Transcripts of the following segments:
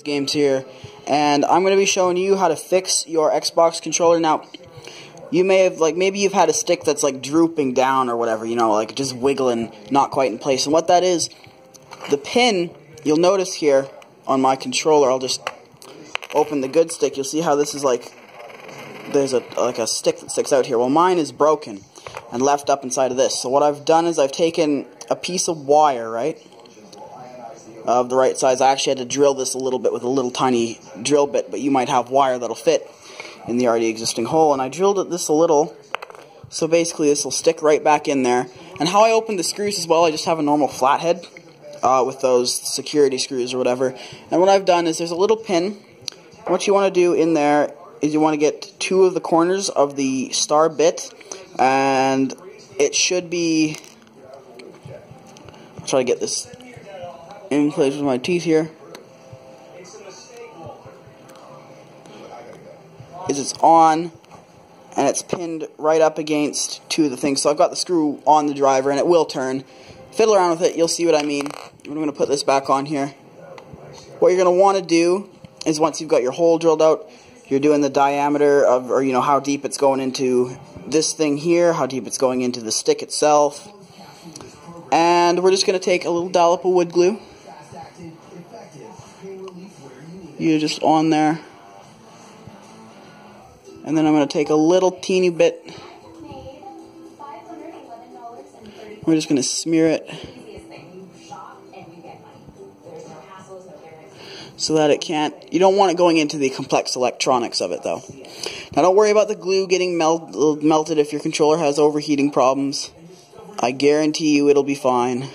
Games here, and I'm going to be showing you how to fix your Xbox controller. Now, you may have, maybe you've had a stick that's drooping down or whatever, just wiggling, not quite in place. And what that is, the pin, you'll notice here on my controller, I'll just open the good stick, you'll see how this is there's a stick that sticks out here. Well, mine is broken and left up inside of this. So what I've done is I've taken a piece of wire, right, of the right size. I actually had to drill this a little bit with a little tiny drill bit, but you might have wire that'll fit in the already existing hole, and I drilled this a little, so basically this will stick right back in there. And how I open the screws as well, I just have a normal flathead with those security screws or whatever. And what I've done is there's a little pin. What you want to do in there is you want to get two of the corners of the star bit, and it should be, I'll try to get this in place with my teeth here, is it's on, and it's pinned right up against two of the things. So I've got the screw on the driver, and it will turn. Fiddle around with it, you'll see what I mean. I'm going to put this back on here. What you're going to want to do is, once you've got your hole drilled out, you're doing the diameter of, or how deep it's going into this thing here, how deep it's going into the stick itself. And we're just going to take a little dollop of wood glue. You're just on there. And then I'm going to take a little teeny bit. We're just going to smear it so that it can't, you don't want it going into the complex electronics of it though. Now don't worry about the glue getting melted if your controller has overheating problems. I guarantee you it'll be fine.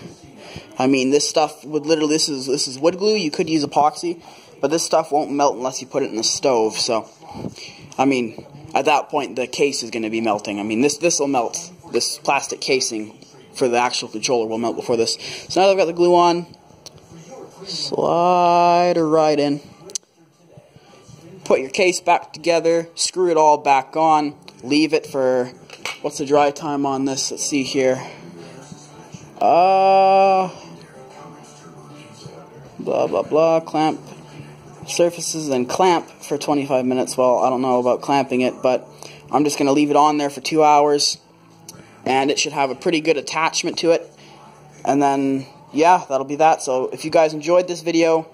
I mean, this stuff would literally, this is wood glue. You could use epoxy, but this stuff won't melt unless you put it in the stove. So, I mean, at that point the case is going to be melting. I mean, this will melt. This plastic casing for the actual controller will melt before this. So now that I've got the glue on, slide her right in. Put your case back together, screw it all back on, leave it for, what's the dry time on this? Let's see here. Blah blah blah, clamp surfaces and clamp for 25 minutes. Well, I don't know about clamping it, but I'm just going to leave it on there for 2 hours, and it should have a pretty good attachment to it. And then, yeah, that'll be that. So if you guys enjoyed this video,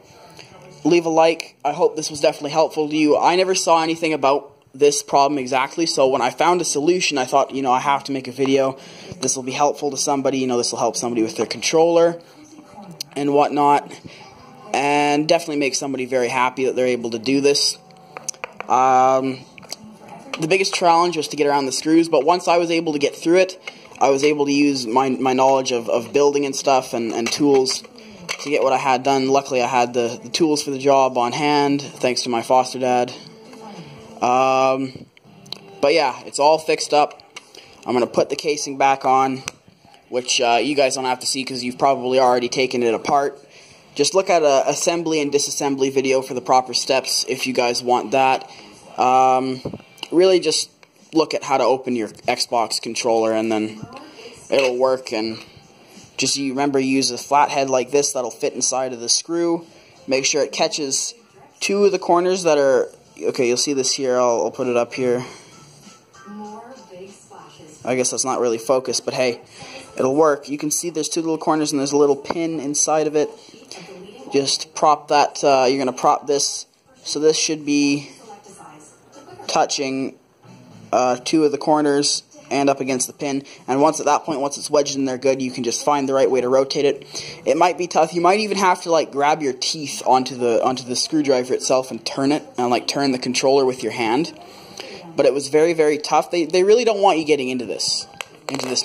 leave a like. I hope this was definitely helpful to you. I never saw anything about this problem exactly, so when I found a solution, I thought, I have to make a video. This will be helpful to somebody. This will help somebody with their controller and whatnot, and definitely make somebody very happy that they're able to do this. The biggest challenge was to get around the screws, but once I was able to get through it, I was able to use my knowledge of building and stuff and tools to get what I had done. Luckily, I had the tools for the job on hand, thanks to my foster dad. But yeah, it's all fixed up. I'm going to put the casing back on, which you guys don't have to see because you've probably already taken it apart. Just look at an assembly and disassembly video for the proper steps if you guys want that. Really just look at how to open your Xbox controller, and then it'll work. And just remember, use a flathead like this that'll fit inside of the screw. Make sure it catches two of the corners that are, okay, you'll see this here. I'll put it up here. I guess that's not really focused, but hey, it'll work. You can see there's two little corners and there's a little pin inside of it. Just prop that, you're going to prop this, so this should be touching two of the corners and up against the pin. And once at that point, once it's wedged in there good, you can just find the right way to rotate it. It might be tough. You might even have to grab your teeth onto the screwdriver itself and turn it, and turn the controller with your hand. But it was very, very tough. They really don't want you getting into this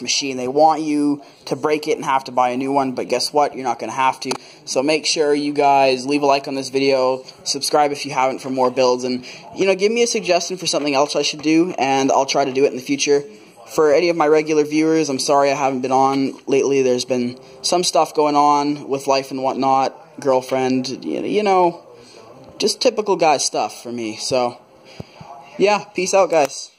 machine. They want you to break it and have to buy a new one, but guess what? You're not going to have to. So make sure you guys leave a like on this video, subscribe if you haven't for more builds, and give me a suggestion for something else I should do, and I'll try to do it in the future. For any of my regular viewers, I'm sorry I haven't been on lately. There's been some stuff going on with life and whatnot, girlfriend, just typical guy stuff for me. So yeah, peace out, guys.